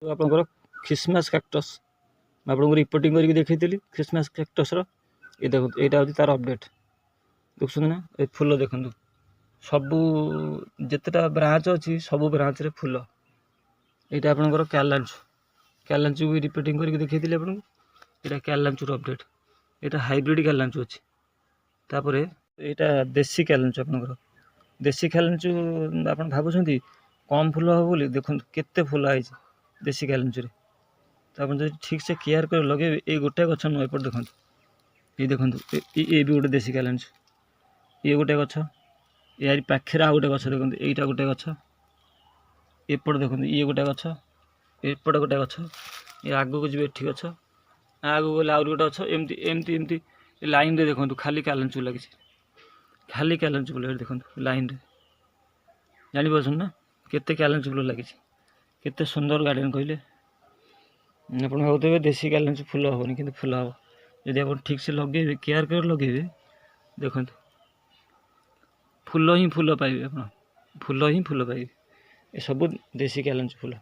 ଆପଣଙ୍କର Christmas cactus ମୁଁ ଆପଣଙ୍କୁ ରିପୋର୍ଟିଂ କରିକି ଦେଖେଇଥିଲି ଖ୍ରୀଷ୍ଟମାସ କାକ୍ଟସ୍ର। ଏ ଦେଖନ୍ତୁ ଏଇଟା ହେଉଛି ତାର ଅପଡ଼େଟ୍। ଦେଖୁଛନ୍ତି ନା ଏ ଫୁଲ ଦେଖନ୍ତୁ, ସବୁ ଯେତେଟା ବ୍ରାଞ୍ଚ ଅଛି ସବୁ ବ୍ରାଞ୍ଚରେ ଫୁଲ। ଏଇଟା ଆପଣଙ୍କର କ୍ୟାଲାଞ୍ଚୁ ବି ରିପୋର୍ଟିଂ କରିକି ଦେଖେଇଥିଲି ଆପଣଙ୍କୁ। ଏଇଟା କ୍ୟାଲାଞ୍ଚୁର ଅପଡ଼େଟ୍। ଏଇଟା ହାଇବ୍ରିଡ଼ କ୍ୟାଲାଞ୍ଚୁ ଅଛି। ତାପରେ ଏଇଟା ଦେଶୀ କ୍ୟାଲାଞ୍ଚୁ ଆପଣଙ୍କର। ଦେଶୀ କ୍ୟାଲାଞ୍ଚୁ ଆପଣ ଭାବୁଛନ୍ତି କମ୍ ଫୁଲ ହେବ ବୋଲି, ଦେଖନ୍ତୁ କେତେ ଫୁଲ ହେଇଛି ଦେଶୀ କ୍ୟାଲାଞ୍ଚୁରେ। ତ ଆପଣ ଯଦି ଠିକ୍ସେ କେୟାର କରି ଲଗେଇବେ, ଏଇ ଗୋଟେ ଗଛ ନୁହଁ, ଏପଟେ ଦେଖନ୍ତୁ, ଏଇ ଦେଖନ୍ତୁ ଏ ବି ଗୋଟେ ଦେଶୀ କ୍ୟାଲାଞ୍ଚୁ। ଇଏ ଗୋଟେ ଗଛ, ଏହାରି ପାଖରେ ଆଉ ଗୋଟେ ଗଛ ଦେଖନ୍ତୁ, ଏଇଟା ଗୋଟେ ଗଛ। ଏପଟେ ଦେଖନ୍ତୁ ଇଏ ଗୋଟେ ଗଛ, ଏପଟେ ଗୋଟେ ଗଛ, ଏ ଆଗକୁ ଯିବେ ଏଠି ଗଛ, ଆଗକୁ ଗଲେ ଆହୁରି ଗୋଟେ ଗଛ, ଏମିତି ଏମିତି ଏମିତି ଲାଇନ୍ରେ ଦେଖନ୍ତୁ ଖାଲି କ୍ୟାଲାଞ୍ଚୁ ଲାଗିଛି। ଖାଲି କ୍ୟାଲାଞ୍ଚୁ ଫୁଲ ଏଠି ଦେଖନ୍ତୁ ଲାଇନ୍ରେ। ଜାଣିପାରୁଛନ୍ତି ନା କେତେ କ୍ୟାଲାଞ୍ଚୁ ଫୁଲ ଲାଗିଛି, କେତେ ସୁନ୍ଦର ଗାର୍ଡ଼େନ୍ କହିଲେ। ଆପଣ ଭାବୁଥିବେ ଦେଶୀ କ୍ୟାଲାଞ୍ଚୁ ଫୁଲ ହେବନି, କିନ୍ତୁ ଫୁଲ ହେବ ଯଦି ଆପଣ ଠିକ୍ସେ ଲଗେଇବେ, କେୟାର କରି ଲଗେଇବେ। ଦେଖନ୍ତୁ ଫୁଲ ହିଁ ଫୁଲ ପାଇବେ ଆପଣ, ଫୁଲ ହିଁ ଫୁଲ ପାଇବେ। ଏସବୁ ଦେଶୀ କ୍ୟାଲାଞ୍ଚୁ ଫୁଲ।